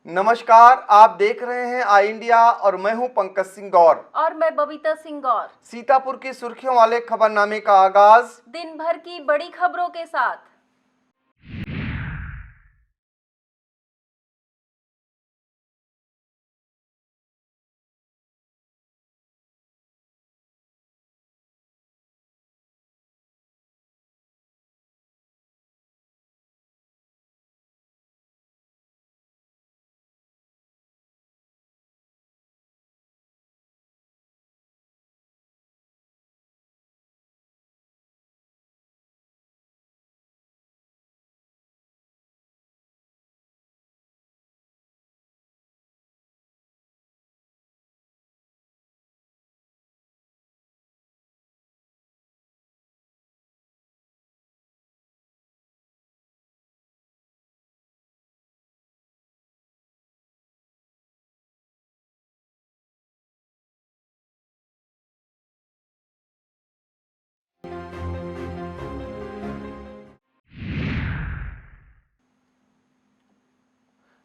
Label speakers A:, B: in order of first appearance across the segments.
A: नमस्कार, आप देख रहे हैं आई इंडिया और मैं हूं पंकज सिंह गौर
B: और मैं बबीता सिंह गौर।
A: सीतापुर की सुर्खियों वाले खबरनामे का आगाज
B: दिन भर की बड़ी खबरों के साथ।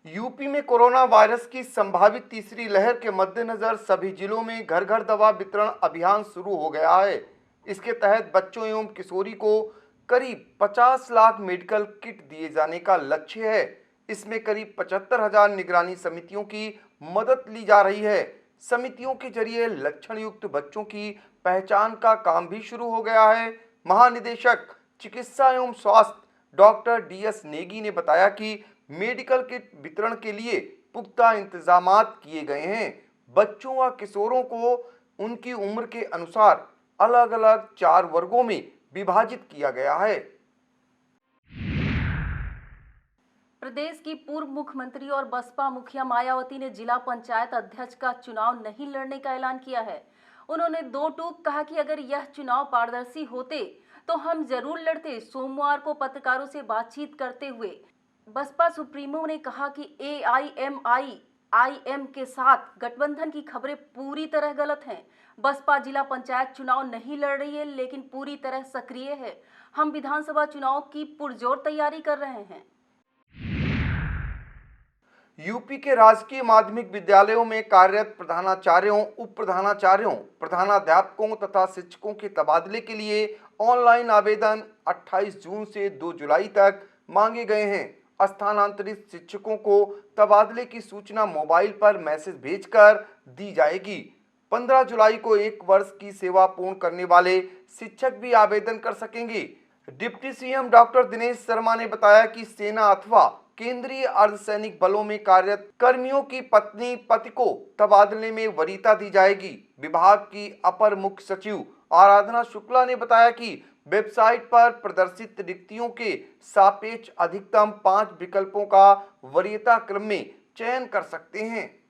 A: यूपी में कोरोना वायरस की संभावित तीसरी लहर के मद्देनजर सभी जिलों में घर घर दवा वितरण अभियान शुरू हो गया है। इसके तहत बच्चों एवं किशोरी को करीब 50 लाख मेडिकल किट दिए जाने का लक्ष्य है। इसमें करीब 75,000 निगरानी समितियों की मदद ली जा रही है। समितियों के जरिए लक्षण युक्त बच्चों की पहचान का काम भी शुरू हो गया है। महानिदेशक चिकित्सा एवं स्वास्थ्य डॉक्टर DS नेगी ने बताया कि मेडिकल किट वितरण के लिए पुख्ता इंतजामात किए गए हैं। बच्चों व किशोरों को उनकी उम्र के अनुसार अलग अलग 4 वर्गों में विभाजित किया गया है।
B: प्रदेश की पूर्व मुख्यमंत्री और बसपा मुखिया मायावती ने जिला पंचायत अध्यक्ष का चुनाव नहीं लड़ने का ऐलान किया है। उन्होंने दो टूक कहा कि अगर यह चुनाव पारदर्शी होते तो हम जरूर लड़ते। सोमवार को पत्रकारों से बातचीत करते हुए बसपा सुप्रीमो ने कहा कि AIMIIM के साथ गठबंधन की खबरें पूरी तरह गलत हैं। बसपा जिला पंचायत चुनाव नहीं लड़ रही है, लेकिन पूरी तरह सक्रिय है। हम विधानसभा चुनाव की पुरजोर तैयारी कर रहे हैं।
A: यूपी के राजकीय माध्यमिक विद्यालयों में कार्यरत प्रधानाचार्यों, उप प्रधानाचार्यों, प्रधानाध्यापकों तथा शिक्षकों के तबादले के लिए ऑनलाइन आवेदन 28 जून से 2 जुलाई तक मांगे गए हैं। स्थानांतरित शिक्षकों को तबादले की सूचना मोबाइल पर मैसेज भेजकर दी जाएगी। 15 जुलाई को 1 वर्ष की सेवा पूर्ण करने वाले शिक्षक भी आवेदन कर सकेंगे। Deputy CM doctor Dinesh Sharma ने बताया कि सेना अथवा केंद्रीय अर्धसैनिक बलों में कार्यरत कर्मियों की पत्नी पति को तबादले में वरीयता दी जाएगी। विभाग की अपर मुख्य सचिव आराधना शुक्ला ने बताया कि वेबसाइट पर प्रदर्शित रिक्तियों के सापेक्ष अधिकतम 5 विकल्पों का वरीयता क्रम में चयन कर सकते हैं।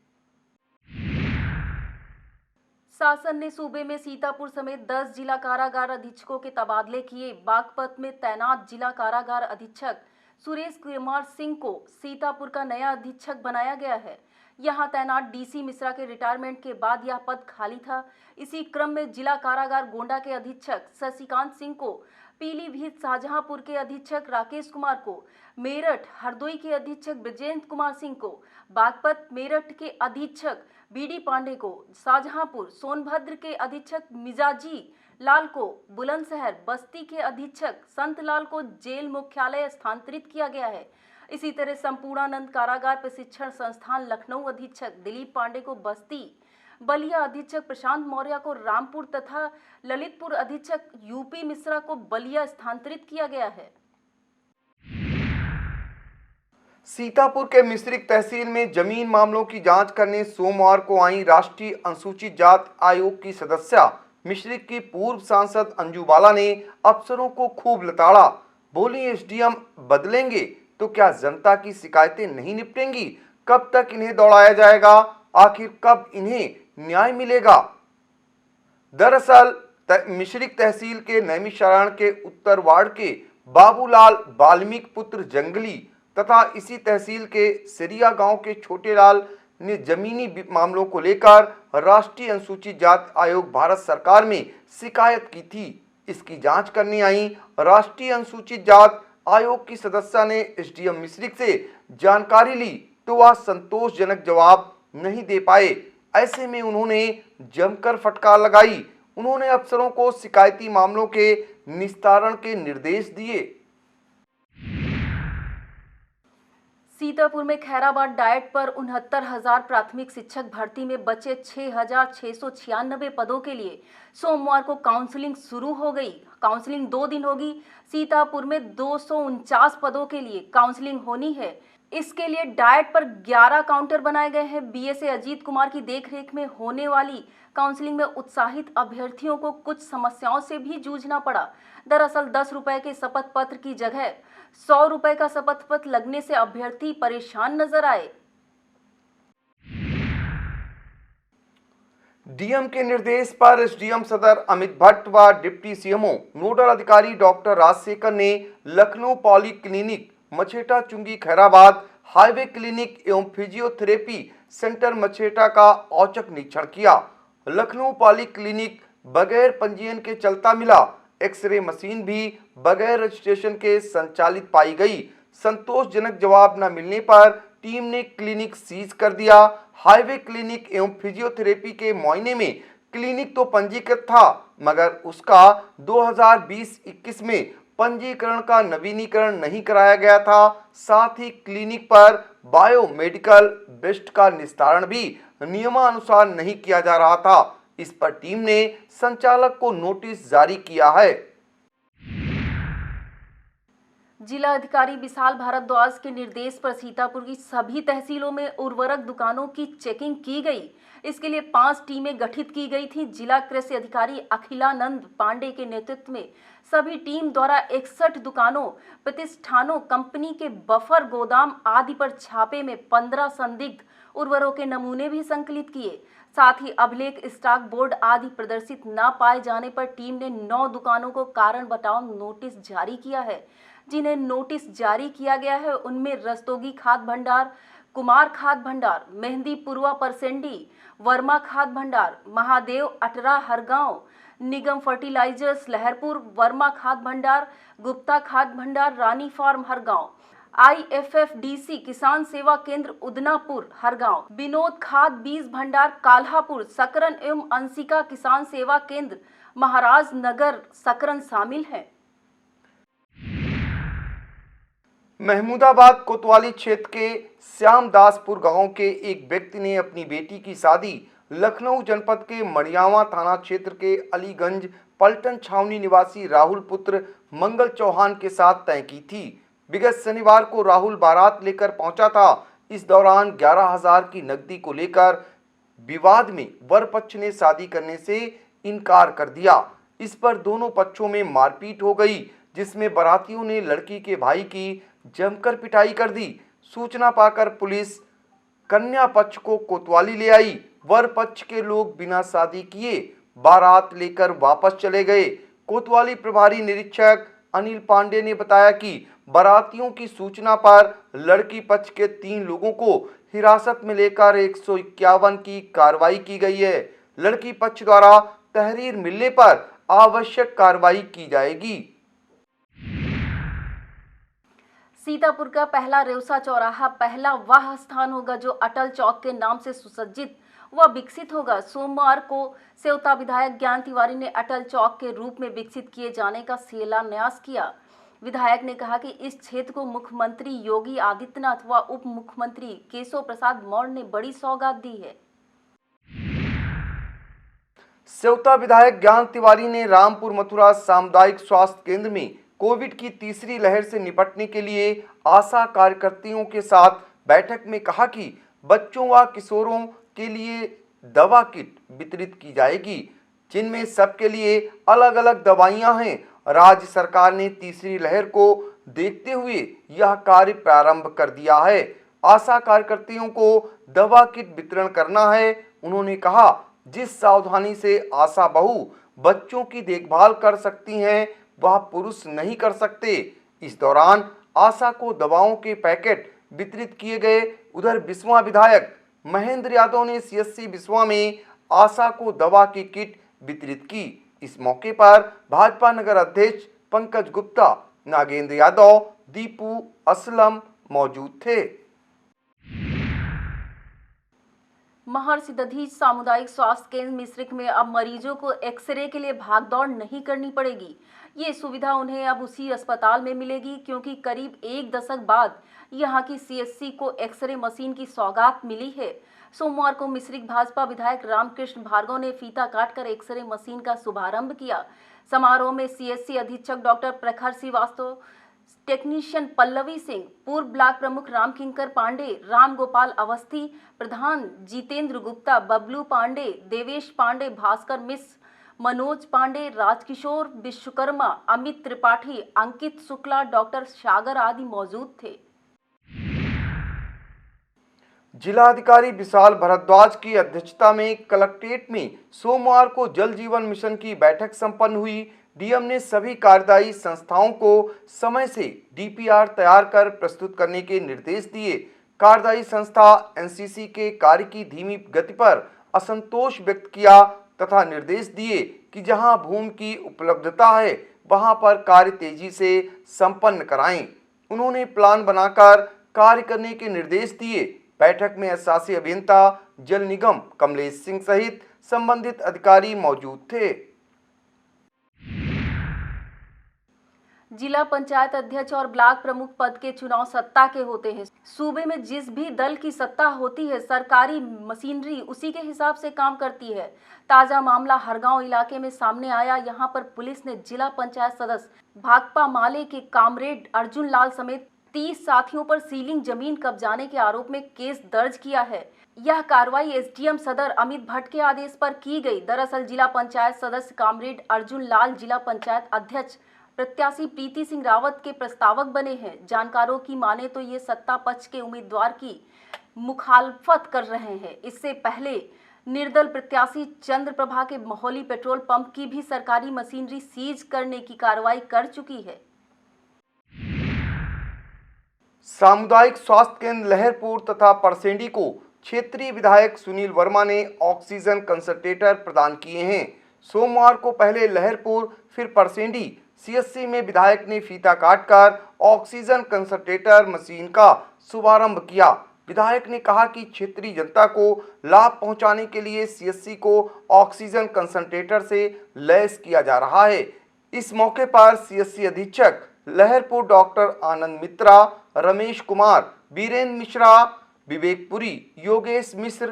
B: शासन ने सूबे में सीतापुर समेत 10 जिला कारागार अधीक्षकों के तबादले किए। बागपत में तैनात जिला कारागार अधीक्षक सुरेश कुमार सिंह को सीतापुर का नया अधीक्षक बनाया गया है। यहां तैनात DC मिश्रा के रिटायरमेंट के बाद यह पद खाली था। इसी क्रम में जिला कारागार गोंडा के अधीक्षक शशिकांत सिंह को, पीलीभीत शाहजहांपुर के अधीक्षक राकेश कुमार को, मेरठ हरदोई के अधीक्षक ब्रजेंद्र कुमार सिंह को, बागपत मेरठ के अधीक्षक BD पांडे को, शाहजहांपुर सोनभद्र के अधीक्षक मिजाजी लाल को, बुलंदशहर बस्ती के अधीक्षक संत लाल को जेल मुख्यालय स्थानांतरित किया गया है। इसी तरह संपूर्णानंद कारागार प्रशिक्षण संस्थान लखनऊ अधीक्षक दिलीप पांडे को बस्ती, बलिया अधीक्षक प्रशांत मौर्य को रामपुर तथा ललितपुर अधीक्षक UP मिश्रा को बलिया स्थानांतरित किया गया है।
A: सीतापुर के मिश्रिक तहसील में जमीन मामलों की जांच करने सोमवार को आई राष्ट्रीय अनुसूचित जाति आयोग की सदस्या मिश्रिक की पूर्व सांसद अंजू बाला ने अफसरों को खूब लताड़ा। बोली, SDM बदलेंगे तो क्या जनता की शिकायतें नहीं निपटेंगी? कब तक इन्हें दौड़ाया जाएगा? आखिर कब इन्हें न्याय मिलेगा? दरअसल मिश्रिक तहसील के नैमिषारण के उत्तर वार्ड के बाबूलाल वाल्मीकि पुत्र जंगली तथा इसी तहसील के सिरिया गांव के छोटे लाल ने जमीनी मामलों को लेकर राष्ट्रीय अनुसूचित जाति आयोग भारत सरकार में शिकायत की थी। इसकी जांच करने आई राष्ट्रीय अनुसूचित जाति आयोग की सदस्या ने SDM मिश्रिक से जानकारी ली तो वह संतोषजनक जवाब नहीं दे पाए। ऐसे में उन्होंने जमकर फटकार लगाई। उन्होंने अफसरों को शिकायती मामलों के निस्तारण के निर्देश दिए।
B: सीतापुर में खैराबाद डाइट पर 69,000 प्राथमिक शिक्षक भर्ती में बचे 6,696 पदों के लिए सोमवार को काउंसलिंग शुरू हो गई। काउंसलिंग 2 दिन होगी। सीतापुर में 249 पदों के लिए काउंसलिंग होनी है। इसके लिए डाइट पर 11 काउंटर बनाए गए हैं। बीएसए अजीत कुमार की देखरेख में होने वाली काउंसलिंग में उत्साहित अभ्यर्थियों को कुछ समस्याओं से भी जूझना पड़ा। दरअसल 10 रुपए के शपथ पत्र की जगह 100 रुपए का शपथ पत्र लगने से अभ्यर्थी परेशान नजर आए।
A: डीएम के निर्देश पर एसडीएम सदर अमित भट्ट व डिप्टी सीएमओ नोडल अधिकारी डॉक्टर राजशेखर ने लखनऊ पॉली क्लिनिक मछेटा चुंगी खैराबाद हाईवे क्लिनिक एवं फिजियोथेरेपी सेंटर मछेटा का औचक निरीक्षण किया। लखनऊ पॉली क्लिनिक बगैर पंजीयन के चलता मिला। एक्सरे मशीन भी बगैर रजिस्ट्रेशन के संचालित पाई गई। संतोषजनक जवाब न मिलने पर टीम ने क्लिनिक सीज कर दिया। हाईवे क्लिनिक एवं फिजियोथेरेपी के मुआयने में क्लिनिक तो पंजीकृत था, मगर उसका 2020-21 में पंजीकरण का नवीनीकरण नहीं कराया गया था। साथ ही क्लिनिक पर बायोमेडिकल वेस्ट का निस्तारण भी नियमानुसार नहीं किया जा रहा था। इस पर टीम ने संचालक को नोटिस जारी किया है।
B: जिला अधिकारी विशाल भारद्वाज के निर्देश पर सीतापुर की सभी तहसीलों में उर्वरक दुकानों की चेकिंग की गई। इसके लिए 5 टीमें गठित की गई थी। जिला कृषि अधिकारी अखिलानंद पांडे के नेतृत्व में सभी टीम द्वारा 61 दुकानों, प्रतिष्ठानों, कंपनी के बफर गोदाम आदि पर छापे में 15 संदिग्ध उर्वरकों के नमूने भी संकलित किए। साथ ही अभिलेख, स्टॉक बोर्ड आदि प्रदर्शित न पाए जाने पर टीम ने 9 दुकानों को कारण बताओ नोटिस जारी किया है। जिन्हें नोटिस जारी किया गया है उनमें रस्तोगी खाद भंडार, कुमार खाद भंडार, मेहंदीपुरवा परसेंडी, वर्मा खाद भंडार, महादेव अटरा हरगांव, निगम फर्टिलाइजर्स लहरपुर, वर्मा खाद भंडार, गुप्ता खाद भंडार, रानी फार्म हरगांव, IFFDC किसान सेवा केंद्र उदनापुर हरगांव, विनोद खाद बीज भंडार काल्हापुर, सकरन एवं अंशिका किसान सेवा केंद्र महाराज नगर सकरन शामिल है।
A: महमूदाबाद कोतवाली क्षेत्र के श्यामदासपुर गांव के एक व्यक्ति ने अपनी बेटी की शादी लखनऊ जनपद के मड़ियावा थाना क्षेत्र के अलीगंज पलटन छावनी निवासी राहुल पुत्र मंगल चौहान के साथ तय की थी। विगत शनिवार को राहुल बारात लेकर पहुंचा था। इस दौरान 11,000 की नकदी को लेकर विवाद में वर पक्ष ने शादी करने से इनकार कर दिया। इस पर दोनों पक्षों में मारपीट हो गई, जिसमें बारातियों ने लड़की के भाई की जमकर पिटाई कर दी। सूचना पाकर पुलिस कन्या पक्ष को कोतवाली ले आई। वर पक्ष के लोग बिना शादी किए बारात लेकर वापस चले गए। कोतवाली प्रभारी निरीक्षक अनिल पांडे ने बताया कि बारातियों की सूचना पर लड़की पक्ष के 3 लोगों को हिरासत में लेकर 151 की कार्रवाई की गई है। लड़की पक्ष द्वारा तहरीर मिलने पर आवश्यक कार्रवाई की जाएगी।
B: सीतापुर का पहला रेवसा चौराहा पहला वह स्थान होगा जो अटल चौक के नाम से सुसज्जित व विकसित होगा। सोमवार को सेवता विधायक ज्ञान तिवारी ने अटल चौक के रूप में विकसित किए जाने का शिलान्यास किया। विधायक ने कहा कि इस क्षेत्र को मुख्यमंत्री योगी आदित्यनाथ व उप मुख्यमंत्री केशव प्रसाद मौर्य ने बड़ी सौगात दी है।
A: सेवता विधायक ज्ञान तिवारी ने रामपुर मथुरा सामुदायिक स्वास्थ्य केंद्र में कोविड की तीसरी लहर से निपटने के लिए आशा कार्यकर्तियों के साथ बैठक में कहा कि बच्चों व किशोरों के लिए दवा किट वितरित की जाएगी, जिनमें सबके लिए अलग अलग दवाइयां हैं। राज्य सरकार ने तीसरी लहर को देखते हुए यह कार्य प्रारंभ कर दिया है। आशा कार्यकर्तियों को दवा किट वितरण करना है। उन्होंने कहा, जिस सावधानी से आशा बहू बच्चों की देखभाल कर सकती हैं, वह पुरुष नहीं कर सकते। इस दौरान आशा को दवाओं के पैकेट वितरित किए गए। उधर बिस्वा विधायक महेंद्र यादव ने CSC बिस्वा में आशा को दवा की किट वितरित की। इस मौके पर भाजपा नगर अध्यक्ष पंकज गुप्ता, नागेंद्र यादव, दीपू असलम मौजूद थे।
B: महर्षि दधीच सामुदायिक स्वास्थ्य केंद्र मिश्रिक में अब मरीजों को एक्सरे के लिए भागदौड़ नहीं करनी पड़ेगी। ये सुविधा उन्हें अब उसी अस्पताल में मिलेगी, क्योंकि करीब एक दशक बाद यहां की सीएचसी को एक्सरे मशीन की सौगात मिली है। सोमवार को मिश्रिक भाजपा विधायक रामकृष्ण भार्गव ने फीता काटकर एक्सरे मशीन का शुभारंभ किया। समारोह में सीएचसी अधीक्षक डॉक्टर प्रखर श्रीवास्तव, टेक्नीशियन पल्लवी सिंह, पूर्व ब्लॉक प्रमुख रामकिंकर पांडे, राम गोपाल अवस्थी, प्रधान जितेंद्र गुप्ता, बबलू पांडे, देवेश पांडे, भास्कर मिश्र, मनोज पांडे, राजकिशोर विश्वकर्मा, अमित त्रिपाठी, अंकित शुक्ला, डॉक्टर सागर आदि मौजूद थे।
A: जिलाधिकारी विशाल भारद्वाज की अध्यक्षता में कलेक्ट्रेट में सोमवार को जल जीवन मिशन की बैठक संपन्न हुई। डीएम ने सभी कार्यदायी संस्थाओं को समय से डीपीआर तैयार कर प्रस्तुत करने के निर्देश दिए। कार्यदायी संस्था एनसीसी के कार्य की धीमी गति पर असंतोष व्यक्त किया तथा निर्देश दिए कि जहां भूमि की उपलब्धता है वहां पर कार्य तेजी से संपन्न कराएं। उन्होंने प्लान बनाकर कार्य करने के निर्देश दिए। बैठक में शासी अभियंता जल निगम कमलेश सिंह सहित संबंधित अधिकारी मौजूद थे।
B: जिला पंचायत अध्यक्ष और ब्लॉक प्रमुख पद के चुनाव सत्ता के होते हैं। सूबे में जिस भी दल की सत्ता होती है, सरकारी मशीनरी उसी के हिसाब से काम करती है। ताजा मामला हरगांव इलाके में सामने आया। यहां पर पुलिस ने जिला पंचायत सदस्य भाकपा माले के कामरेड अर्जुन लाल समेत 30 साथियों पर सीलिंग जमीन कब्जाने के आरोप में केस दर्ज किया है। यह कार्रवाई एसडीएम सदर अमित भट्ट के आदेश पर की गई। दरअसल जिला पंचायत सदस्य कामरेड अर्जुन लाल जिला पंचायत अध्यक्ष प्रत्याशी प्रीति सिंह रावत के प्रस्तावक बने हैं। जानकारों की माने तो ये सत्ता पक्ष के उम्मीदवार की मुखालफत कर रहे हैं। इससे पहले निर्दल प्रत्याशी चंद्र प्रभा के मोहली पेट्रोल पंप की भी सरकारी मशीनरी सीज करने की कार्रवाई कर चुकी है।
A: सामुदायिक स्वास्थ्य केंद्र लहरपुर तथा परसेंडी को क्षेत्रीय विधायक सुनील वर्मा ने ऑक्सीजन कंसंट्रेटर प्रदान किए हैं। सोमवार को पहले लहरपुर फिर परसेंडी सीएचसी में विधायक ने फीता काटकर ऑक्सीजन कंसंट्रेटर मशीन का शुभारंभ किया। विधायक ने कहा कि क्षेत्रीय जनता को लाभ पहुंचाने के लिए सीएचसी को ऑक्सीजन कंसंट्रेटर से लैस किया जा रहा है। इस मौके पर सीएचसी अधीक्षक लहरपुर डॉक्टर आनंद मित्रा, रमेश कुमार, वीरेंद्र मिश्रा, विवेकपुरी, योगेश मिश्र,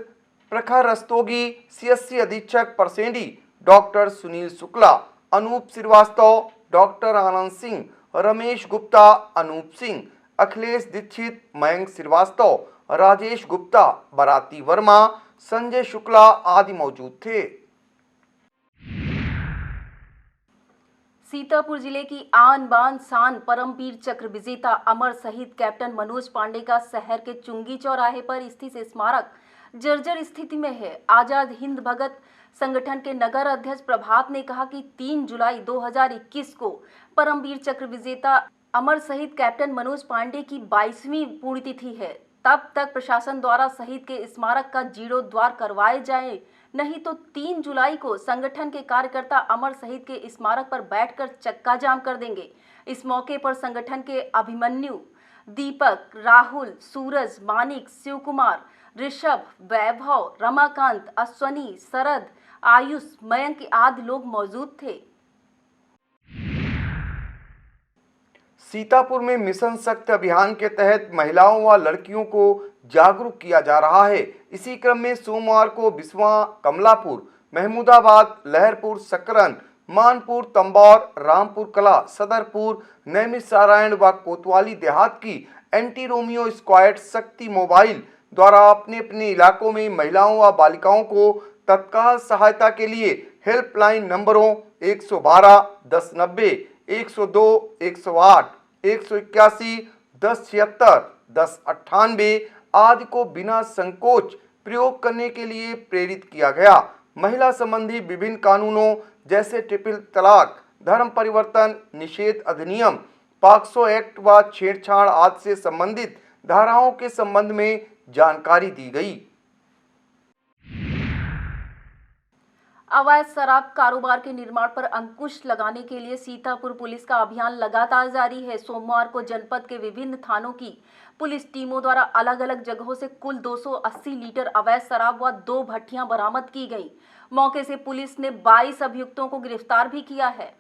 A: प्रखर रस्तोगी, सीएचसी अधीक्षक परसेंडी डॉक्टर सुनील शुक्ला, अनूप श्रीवास्तव, डॉक्टर आनंद सिंह, रमेश गुप्ता, अनूप सिंह, अखिलेश दीक्षित, मयंक श्रीवास्तव, राजेश गुप्ता, बराती वर्मा, संजय शुक्ला आदि मौजूद थे।
B: सीतापुर जिले की आन बान शान परमवीर चक्र विजेता अमर शहीद कैप्टन मनोज पांडे का शहर के चुंगी चौराहे पर स्थित स्मारक जर्जर स्थिति में है। आजाद हिंद भगत संगठन के नगर अध्यक्ष प्रभात ने कहा कि 3 जुलाई 2021 को परमवीर चक्र विजेता अमर शहीद कैप्टन मनोज पांडे की 22वीं पुण्यतिथि है। तब तक प्रशासन द्वारा शहीद के स्मारक का जीर्णोद्धार करवाए जाए, नहीं तो 3 जुलाई को संगठन के कार्यकर्ता अमर शहीद के स्मारक पर बैठकर चक्का जाम कर देंगे। इस मौके पर संगठन के अभिमन्यु, दीपक, राहुल, सूरज, मानिक, शिव कुमार, ऋषभ, वैभव, रमाकांत, अश्वनी, शरद, आयुष, मयंक आदि लोग मौजूद थे।
A: सीतापुर में मिशन शक्ति अभियान के तहत महिलाओं व लड़कियों को जागरूक किया जा रहा है। इसी क्रम में सोमवार को बिस्वा, कमलापुर, महमूदाबाद, लहरपुर, सकरन, मानपुर, तंबौर, रामपुर कला, सदरपुर, नैमिषारण्य व कोतवाली देहात की एंटी रोमियो स्क्वाड शक्ति मोबाइल द्वारा अपने अपने इलाकों में महिलाओं व बालिकाओं को तत्काल सहायता के लिए हेल्पलाइन नंबरों 112 1090, 102 108, 181 1076, 1098 आदि को बिना संकोच प्रयोग करने के लिए प्रेरित किया गया। महिला संबंधी विभिन्न कानूनों जैसे ट्रिपल तलाक, धर्म परिवर्तन निषेध अधिनियम, पॉक्सो एक्ट व छेड़छाड़ आदि से संबंधित धाराओं के संबंध में जानकारी दी गई।
B: अवैध शराब कारोबार के निर्माण पर अंकुश लगाने के लिए सीतापुर पुलिस का अभियान लगातार जारी है। सोमवार को जनपद के विभिन्न थानों की पुलिस टीमों द्वारा अलग अलग जगहों से कुल 280 लीटर अवैध शराब व 2 भट्टियां बरामद की गई। मौके से पुलिस ने 22 अभियुक्तों को गिरफ्तार भी किया है।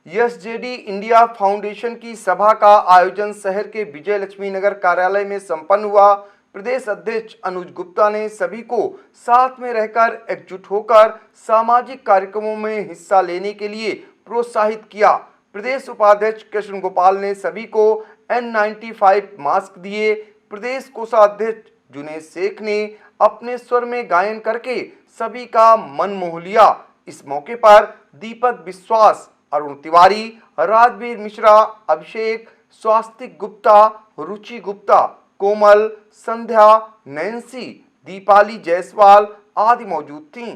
A: एसजेडी इंडिया फाउंडेशन की सभा का आयोजन शहर के विजय लक्ष्मी नगर कार्यालय में संपन्न हुआ। प्रदेश अध्यक्ष अनुज गुप्ता ने सभी को साथ में रहकर एकजुट होकर सामाजिक कार्यक्रमों में हिस्सा लेने के लिए प्रोत्साहित किया। प्रदेश उपाध्यक्ष कृष्ण गोपाल ने सभी को N95 मास्क दिए। प्रदेश कोषाध्यक्ष जुनेद शेख ने अपने स्वर में गायन करके सभी का मन मोह लिया। इस मौके पर दीपक विश्वास, अरुण तिवारी, राजवीर मिश्रा, अभिषेक, स्वास्तिक गुप्ता, रुचि गुप्ता, कोमल, संध्या, नैन्सी, दीपाली जायसवाल आदि मौजूद थीं।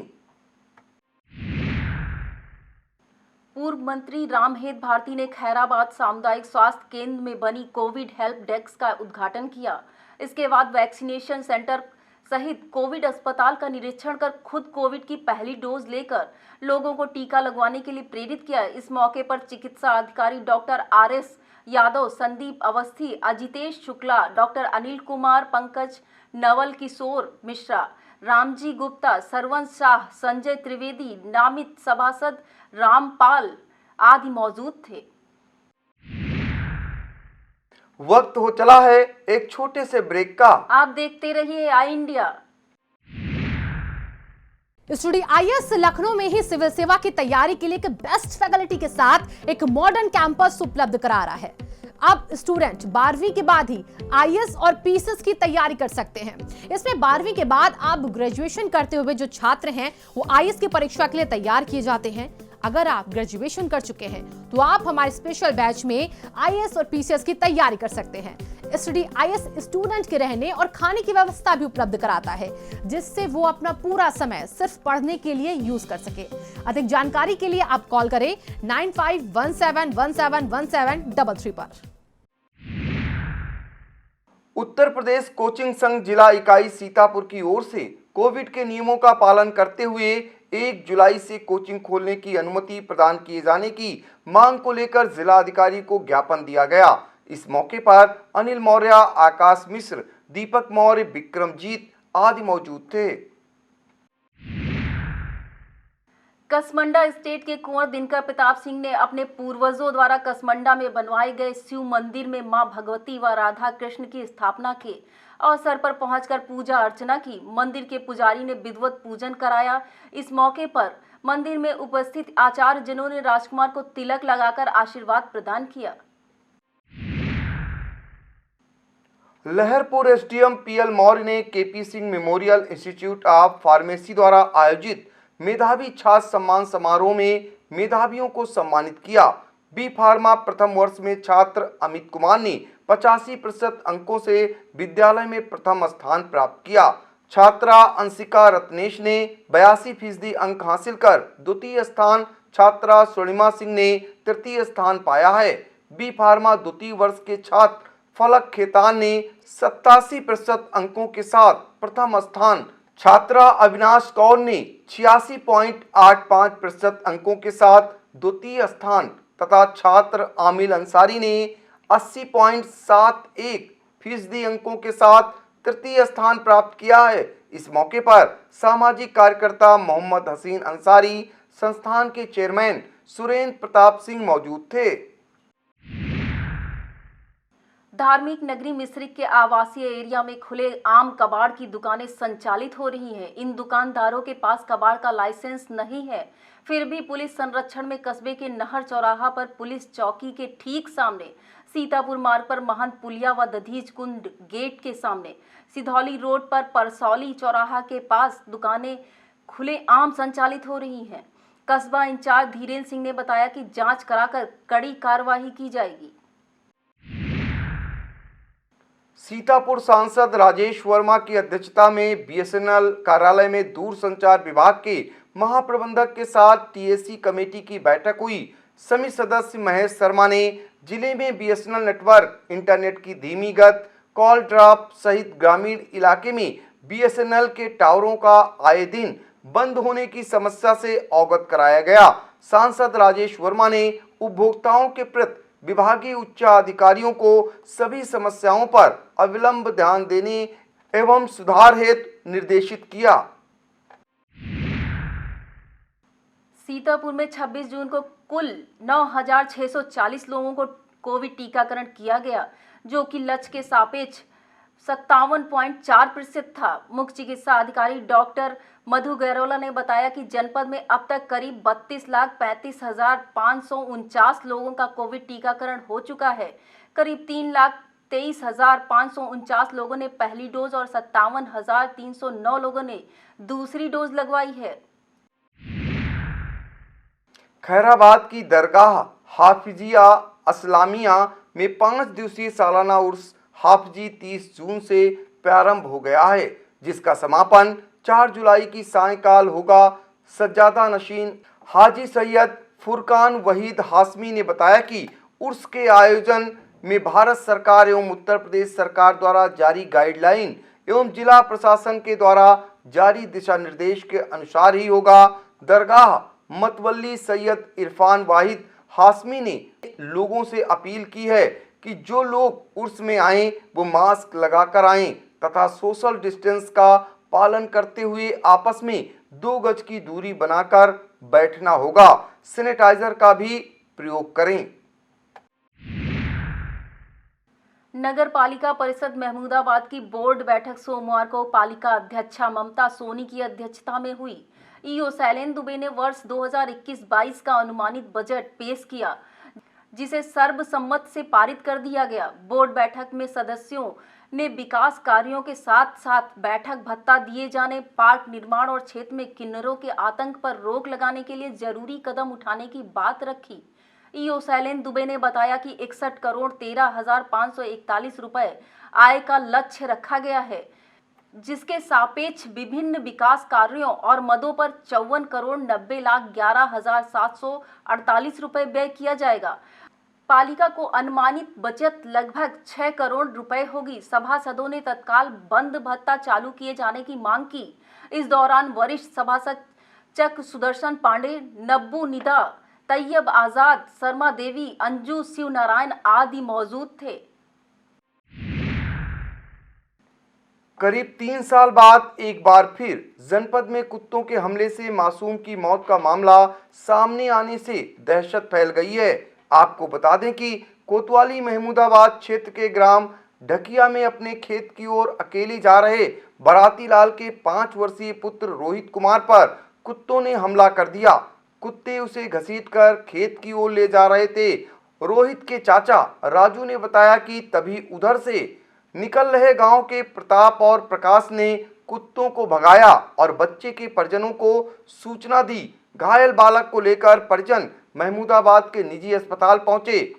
B: पूर्व मंत्री रामहेत भारती ने खैराबाद सामुदायिक स्वास्थ्य केंद्र में बनी कोविड हेल्प डेस्क का उद्घाटन किया। इसके बाद वैक्सीनेशन सेंटर सहित कोविड अस्पताल का निरीक्षण कर खुद कोविड की पहली डोज लेकर लोगों को टीका लगवाने के लिए प्रेरित किया। इस मौके पर चिकित्सा अधिकारी doctor RS Yadav, Sandeep Awasthi, Ajitesh Shukla, doctor Anil Kumar, Pankaj, Naval Kishore Mishra, Ramji Gupta, Sarvan Shah, Sanjay Trivedi, नामित सभासद रामपाल आदि मौजूद थे।
A: वक्त हो चला है एक छोटे से ब्रेक का।
B: आप देखते रहिए आई इंडिया।
C: स्टडी IAS लखनऊ में ही सिविल सेवा की तैयारी के लिए एक बेस्ट फैकल्टी के साथ एक मॉडर्न कैंपस उपलब्ध करा रहा है। अब स्टूडेंट 12वीं के बाद ही IAS और PCS की तैयारी कर सकते हैं। इसमें 12वीं के बाद आप ग्रेजुएशन करते हुए जो छात्र हैं वो IAS की परीक्षा के लिए तैयार किए जाते हैं। अगर आप ग्रेजुएशन कर चुके हैं तो आप हमारे स्पेशल बैच में IAS और PCS की तैयारी कर सकते हैं। स्टडी IAS स्टूडेंट के रहने और खाने की व्यवस्था भी उपलब्ध कराता है, जिससे वो अपना पूरा समय सिर्फ पढ़ने के लिए यूज कर सके। अधिक जानकारी के लिए आप कॉल करें 9517171733 पर।
A: उत्तर प्रदेश कोचिंग संघ जिला इकाई सीतापुर की ओर से कोविड के नियमों का पालन करते हुए 1 जुलाई से कोचिंग खोलने की अनुमति प्रदान किए जाने की मांग को लेकर जिला अधिकारी को ज्ञापन दिया गया। इस मौके पर अनिल मौर्य, आकाश मिश्र, दीपक मौर्य, विक्रमजीत आदि मौजूद थे।
B: कसमंडा स्टेट के कुंवर दिनकर प्रताप सिंह ने अपने पूर्वजों द्वारा कसमंडा में बनवाए गए शिव मंदिर में मां भगवती व राधा कृष्ण की स्थापना के अवसर पर पहुंचकर पूजा अर्चना की। मंदिर के पुजारी ने विधिवत पूजन कराया। इस मौके पर मंदिर में उपस्थित आचार्य जनों ने राजकुमार को तिलक लगाकर आशीर्वाद प्रदान किया।
A: लहरपुर SDM PL मौर्य ने KP Singh memorial institute of pharmacy द्वारा आयोजित मेधावी छात्र सम्मान समारोह में मेधावियों को सम्मानित किया। बी फार्मा प्रथम वर्ष में छात्र अमित कुमार ने 85% अंकों से विद्यालय में प्रथम स्थान प्राप्त किया। छात्रा अंशिका रत्नेश ने 82% अंक हासिल कर द्वितीय स्थान, छात्रा स्वर्णिमा सिंह ने तृतीय स्थान पाया है। बी फार्मा द्वितीय वर्ष के छात्र फलक खेतान ने 87% अंकों के साथ प्रथम स्थान, छात्रा अविनाश कौर ने 86.85% अंकों के साथ द्वितीय स्थान तथा छात्र आमिल अंसारी ने 80.71% अंकों के साथ तृतीय स्थान प्राप्त किया है। इस मौके पर सामाजिक कार्यकर्ता मोहम्मद हसीन अंसारी, संस्थान के चेयरमैन सुरेंद्र प्रताप सिंह मौजूद थे।
B: धार्मिक नगरी मिश्रिक के आवासीय एरिया में खुले आम कबाड़ की दुकानें संचालित हो रही हैं। इन दुकानदारों के पास कबाड़ का लाइसेंस नहीं है, फिर भी पुलिस संरक्षण में कस्बे के नहर चौराहा पर पुलिस चौकी के ठीक सामने, सीतापुर मार्ग पर महंत पुलिया व दधीच कुंड गेट के सामने, सिधौली रोड पर परसौली चौराहा के पास दुकानें खुले आम संचालित हो रही हैं। कस्बा इंचार्ज धीरेन्द्र सिंह ने बताया कि जांच कराकर कड़ी कार्रवाई की जाएगी।
A: सीतापुर सांसद राजेश वर्मा की अध्यक्षता में BSNL कार्यालय में दूरसंचार विभाग के महाप्रबंधक के साथ TAC कमेटी की बैठक हुई। समिति सदस्य महेश शर्मा ने जिले में BSNL नेटवर्क, इंटरनेट की धीमी गति, कॉल ड्रॉप सहित ग्रामीण इलाके में बीएसएनएल के टावरों का आए दिन बंद होने की समस्या से अवगत कराया गया। सांसद राजेश वर्मा ने उपभोक्ताओं के प्रति विभागीय उच्च अधिकारियों को सभी समस्याओं पर अविलंब ध्यान देने एवं सुधार हेतु निर्देशित किया।
B: सीतापुर में 26 जून को कुल 9,640 लोगों को कोविड टीकाकरण किया गया, जो कि लक्ष्य के सापेक्ष 57.4% था। मुख्य चिकित्सा अधिकारी डॉक्टर मधु गैरोला ने बताया कि जनपद में अब तक करीब 32,35,549 लोगों का कोविड टीकाकरण हो चुका है। करीब 3,23,549 लोगों ने पहली डोज और 57,309 लोगों ने दूसरी डोज लगवाई है।
A: खैराबाद की दरगाह हाफिजिया असलामिया में 5 दिवसीय सालाना उर्स हाफिजी 30 जून से प्रारंभ हो गया है, जिसका समापन 4 जुलाई की सायंकाल होगा। सज्जादा नशीन हाजी सैयद फुरकान वहीद हाशमी ने बताया कि उर्स के आयोजन में भारत सरकार एवं उत्तर प्रदेश सरकार द्वारा जारी गाइडलाइन एवं जिला प्रशासन के द्वारा जारी दिशा निर्देश के अनुसार ही होगा। दरगाह मतवल्ली सैयद इरफान वाहिद हाशमी ने लोगों से अपील की है कि जो लोग उर्स में आएं वो मास्क लगाकर आएं तथा सोशल डिस्टेंस का पालन करते हुए आपस में 2 गज की दूरी बनाकर बैठना होगा। सैनिटाइजर का भी प्रयोग करें।
B: नगर पालिका परिषद महमूदाबाद की बोर्ड बैठक सोमवार को पालिका अध्यक्षा ममता सोनी की अध्यक्षता में हुई। ईओ शैलेंद्र दुबे ने वर्ष 2021-22 का अनुमानित बजट पेश किया, जिसे सर्वसम्मत से पारित कर दिया गया। बोर्ड बैठक में सदस्यों ने विकास कार्यों के साथ साथ बैठक भत्ता दिए जाने, पार्क निर्माण और क्षेत्र में किन्नरों के आतंक पर रोक लगाने के लिए जरूरी कदम उठाने की बात रखी। ईओ शैलेंद्र दुबे ने बताया कि 61,13,541 रुपए आय का लक्ष्य रखा गया है, जिसके सापेक्ष विभिन्न विकास कार्यों और मदों पर 54,90,11,748 रुपए व्यय किया जाएगा। पालिका को अनुमानित बचत लगभग 6 करोड़ रुपए होगी। सभासदों ने तत्काल बंद भत्ता चालू किए जाने की मांग की। इस दौरान वरिष्ठ सभासद चक सुदर्शन पांडे, नब्बू निदा, तैयब आजाद, शर्मा देवी, अंजू शिव नारायण आदि मौजूद थे।
A: करीब 3 साल बाद एक बार फिर जनपद में कुत्तों के हमले से मासूम की मौत का मामला सामने आने से दहशत फैल गई है। आपको बता दें कि कोतवाली महमूदाबाद क्षेत्र के ग्राम ढकिया में अपने खेत की ओर अकेले जा रहे बराती लाल के 5 वर्षीय पुत्र रोहित कुमार पर कुत्तों ने हमला कर दिया। कुत्ते उसे घसीटकर खेत की ओर ले जा रहे थे। रोहित के चाचा राजू ने बताया कि तभी उधर से निकल रहे गांव के प्रताप और प्रकाश ने कुत्तों को भगाया और बच्चे के परिजनों को सूचना दी। घायल बालक को लेकर परिजन महमूदाबाद के निजी अस्पताल पहुंचे।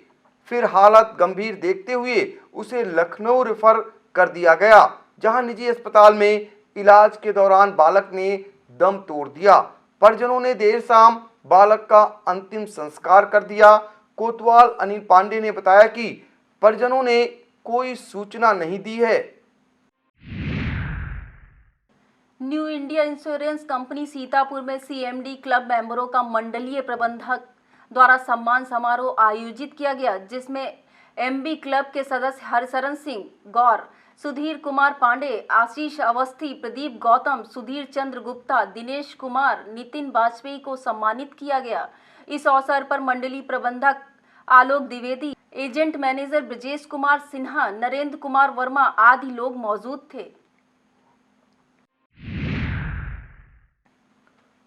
A: फिर हालत गंभीर देखते हुए उसे लखनऊ रेफर कर दिया गया, जहां निजी अस्पताल में इलाज के दौरान बालक ने दम तोड़ दिया। परिजनों ने देर शाम बालक का अंतिम संस्कार कर दिया। कोतवाल अनिल पांडे ने बताया कि परिजनों ने कोई सूचना नहीं दी है।
B: New India insurance company Sitapur में सीएमडी क्लब मेंबरों का मंडलीय प्रबंधक द्वारा सम्मान समारोह आयोजित किया गया, जिसमें एमबी क्लब के सदस्य हरिशरण सिंह गौर, सुधीर कुमार पांडे, आशीष अवस्थी, प्रदीप गौतम, सुधीर चंद्र गुप्ता, दिनेश कुमार, नितिन वाजपेयी को सम्मानित किया गया। इस अवसर पर मंडलीय प्रबंधक आलोक द्विवेदी, एजेंट मैनेजर ब्रजेश कुमार सिन्हा, नरेंद्र कुमार वर्मा आदि लोग मौजूद थे।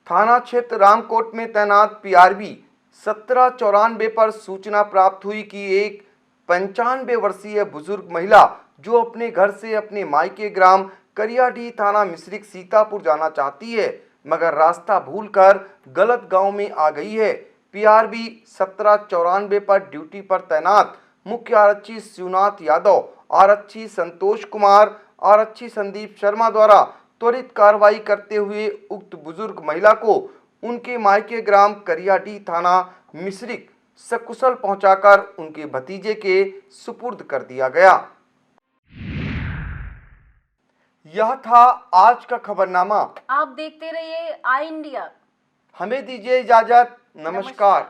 A: थाना क्षेत्र रामकोट में तैनात पीआरबी 1794 पर सूचना प्राप्त हुई कि एक 95 वर्षीय बुजुर्ग महिला जो अपने घर से अपने मायके ग्राम करियाडीह थाना मिश्रिक सीतापुर जाना चाहती है, मगर रास्ता भूलकर गलत गांव में आ गई है। पीआरबी 1794 पर ड्यूटी पर तैनात मुख्य आरक्षी शिवनाथ यादव, आरक्षी संतोष कुमार, आरक्षी संदीप शर्मा द्वारा त्वरित कार्रवाई करते हुए उक्त बुजुर्ग महिला को उनके मायके ग्राम करियाडीह थाना मिश्रिक सकुशल पहुंचाकर उनके भतीजे के सुपुर्द कर दिया गया। यह था आज का खबरनामा।
B: आप देखते रहिए आई इंडिया।
A: हमें दीजिए इजाजत। नमस्कार।